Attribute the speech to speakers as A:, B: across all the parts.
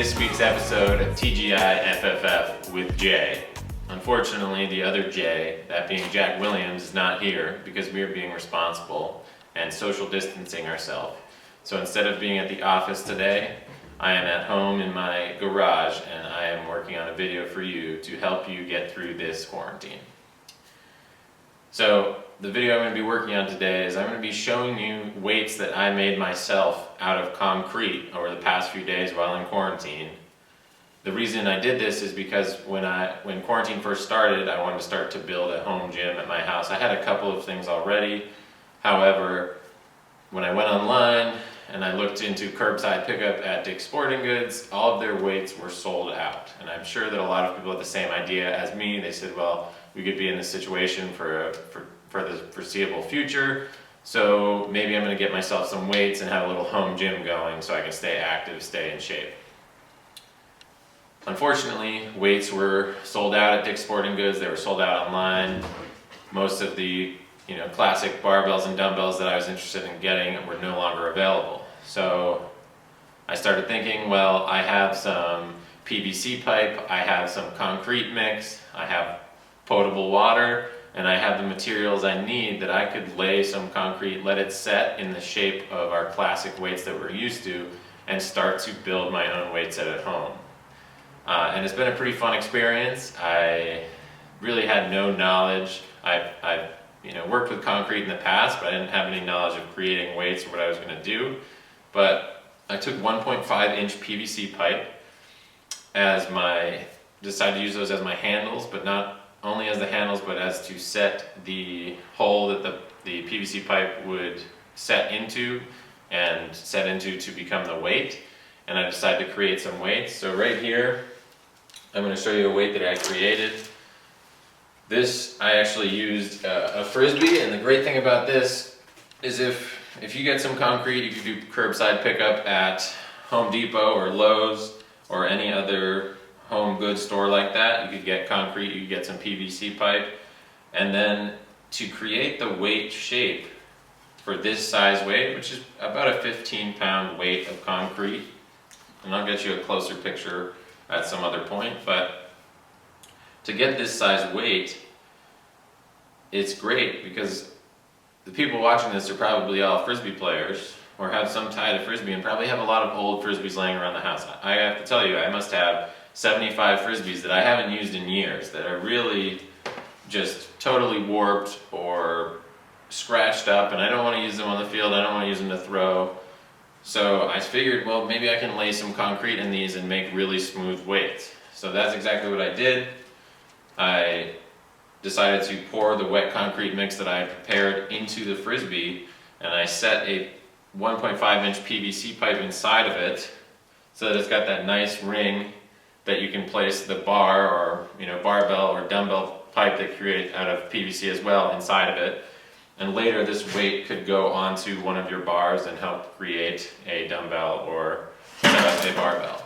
A: this week's episode of T.G.I.F.F.F with Jay. Unfortunately, the other Jay, that being Jack Williams, is not here because we are being responsible and social distancing ourselves. So instead of being at the office today, I am at home in my garage and I am working on a video for you to help you get through this quarantine. So the video I'm going to be working on today is I'm going to be showing you weights that I made myself out of concrete over the past few days while in quarantine. The reason I did this is because when quarantine first started, I wanted to start to build a home gym at my house. I had a couple of things already. However, when I went online and I looked into curbside pickup at Dick's Sporting Goods, all of their weights were sold out. And I'm sure that a lot of people had the same idea as me. They said, well, we could be in this situation for the foreseeable future, so maybe I'm going to get myself some weights and have a little home gym going so I can stay active, stay in shape. Unfortunately, weights were sold out at Dick's Sporting Goods. They were sold out online. Most of the classic barbells and dumbbells that I was interested in getting were no longer available. So I started thinking, well, I have some PVC pipe, I have some concrete mix, I have potable water, and I have the materials I need that I could lay some concrete, let it set in the shape of our classic weights that we're used to, and start to build my own weight set at home. And it's been a pretty fun experience. I really had no knowledge. I've worked with concrete in the past, but I didn't have any knowledge of creating weights or what I was going to do. But I took 1.5-inch PVC pipe decided to use those as my handles, but not only as the handles, but as to set the hole that the PVC pipe would set into to become the weight. And I decided to create some weights. So right here, I'm going to show you a weight that I created. This, I actually used a Frisbee, and the great thing about this is if you get some concrete, you can do curbside pickup at Home Depot or Lowe's or any other home goods store like that. You could get concrete, you could get some PVC pipe, and then to create the weight shape for this size weight, which is about a 15-pound weight of concrete, and I'll get you a closer picture at some other point, but to get this size weight, it's great because the people watching this are probably all Frisbee players or have some tie to Frisbee and probably have a lot of old Frisbees laying around the house. I have to tell you, I must have 75 Frisbees that I haven't used in years that are really just totally warped or scratched up, and I don't want to use them on the field, I don't want to use them to throw. So I figured, well, maybe I can lay some concrete in these and make really smooth weights. So that's exactly what I did. I decided to pour the wet concrete mix that I had prepared into the Frisbee, and I set a 1.5-inch PVC pipe inside of it so that it's got that nice ring that you can place the bar or barbell or dumbbell pipe that create out of PVC as well inside of it. And later this weight could go onto one of your bars and help create a dumbbell or a barbell.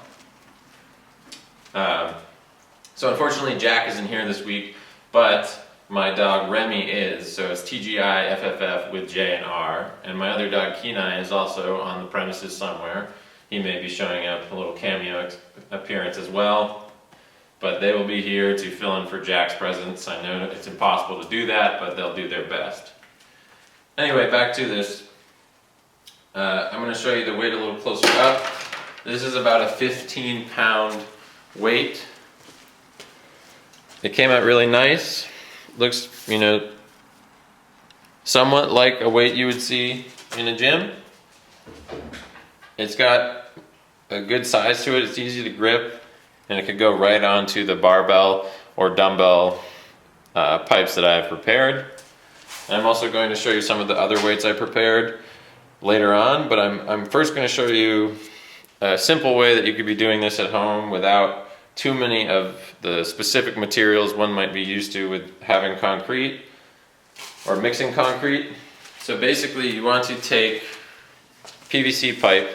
A: So unfortunately Jack isn't here this week, but my dog Remy is, so it's T.G.I.F.F.F with J and R, and my other dog Kenai is also on the premises somewhere. He may be showing up, a little cameo appearance as well, but they will be here to fill in for Jack's presence. I know it's impossible to do that, but they'll do their best. Anyway, back to this. I'm going to show you the weight a little closer up. This is about a 15-pound weight. It came out really nice. Looks, somewhat like a weight you would see in a gym. It's got a good size to it. It's easy to grip, and it could go right onto the barbell or dumbbell pipes that I have prepared. I'm also going to show you some of the other weights I prepared later on, but I'm first going to show you a simple way that you could be doing this at home without too many of the specific materials one might be used to with having concrete or mixing concrete. So basically you want to take PVC pipe,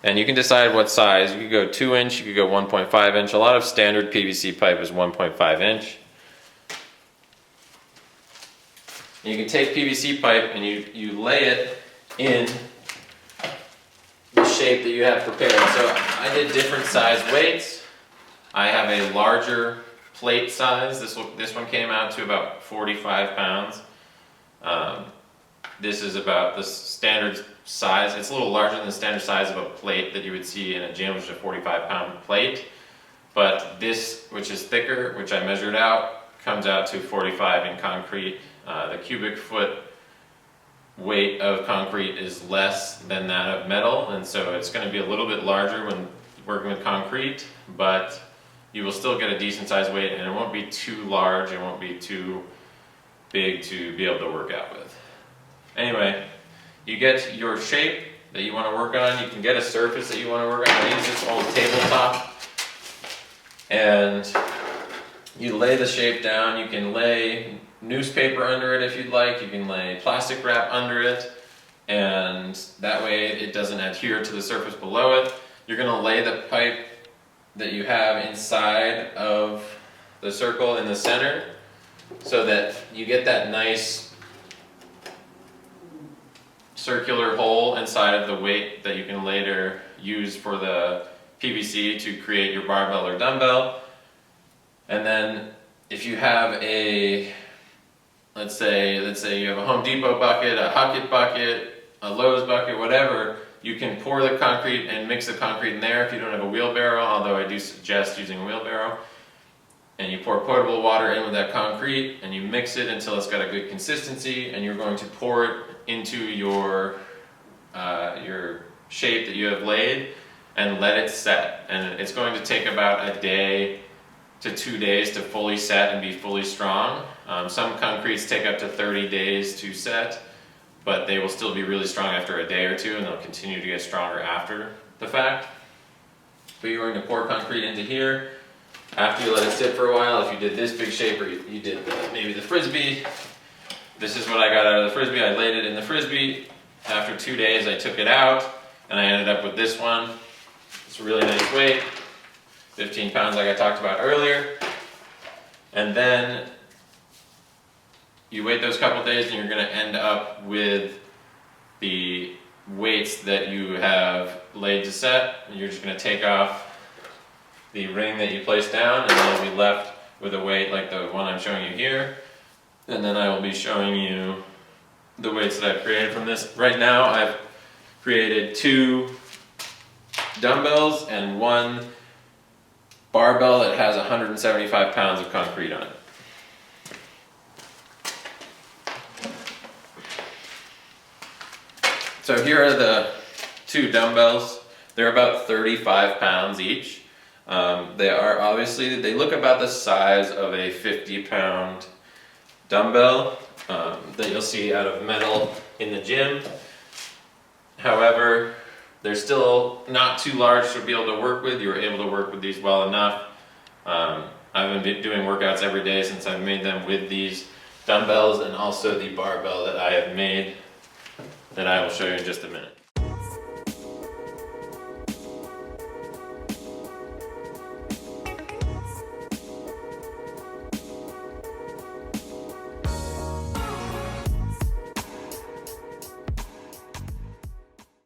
A: and you can decide what size. You could go 2-inch, you could go 1.5-inch. A lot of standard PVC pipe is 1.5-inch. You can take PVC pipe and you lay it in the shape that you have prepared. So I did different size weights. I have a larger plate size. This one came out to about 45 pounds. This is about the standard size. It's a little larger than the standard size of a plate that you would see in a gym, which is a 45-pound plate. But this, which is thicker, which I measured out, comes out to 45 in concrete. The cubic foot weight of concrete is less than that of metal, and so it's going to be a little bit larger when working with concrete, but you will still get a decent sized weight, and it won't be too large, it won't be too big to be able to work out with. Anyway, you get your shape that you want to work on. You can get a surface that you want to work on. I use this old tabletop, and you lay the shape down. You can lay newspaper under it if you'd like. You can lay plastic wrap under it, and that way it doesn't adhere to the surface below it. You're going to lay the pipe that you have inside of the circle in the center so that you get that nice circular hole inside of the weight that you can later use for the PVC to create your barbell or dumbbell. And then if you have a, let's say you have a Home Depot bucket, a Huckett bucket, a Lowe's bucket, whatever, you can pour the concrete and mix the concrete in there if you don't have a wheelbarrow, although I do suggest using a wheelbarrow. And you pour potable water in with that concrete and you mix it until it's got a good consistency, and you're going to pour it into your shape that you have laid and let it set. And it's going to take about a day to 2 days to fully set and be fully strong. Some concretes take up to 30 days to set, but they will still be really strong after a day or two, and they'll continue to get stronger after the fact. But you're going to pour concrete into here. After you let it sit for a while, if you did this big shape or you did maybe the Frisbee, this is what I got out of the Frisbee. I laid it in the Frisbee. After 2 days, I took it out, and I ended up with this one. It's a really nice weight, 15 pounds like I talked about earlier. And then you wait those couple days, and you're going to end up with the weights that you have laid to set. And you're just going to take off the ring that you placed down, and then you'll be left with a weight like the one I'm showing you here. And then I will be showing you the weights that I've created from this. Right now I've created 2 dumbbells and 1 barbell that has 175 pounds of concrete on it. So here are the 2 dumbbells. They're about 35 pounds each. They look about the size of a 50-pound dumbbell that you'll see out of metal in the gym. However, they're still not too large to be able to work with. You were able to work with these well enough. I've been doing workouts every day since I've made them with these dumbbells, and also the barbell that I have made that I will show you in just a minute.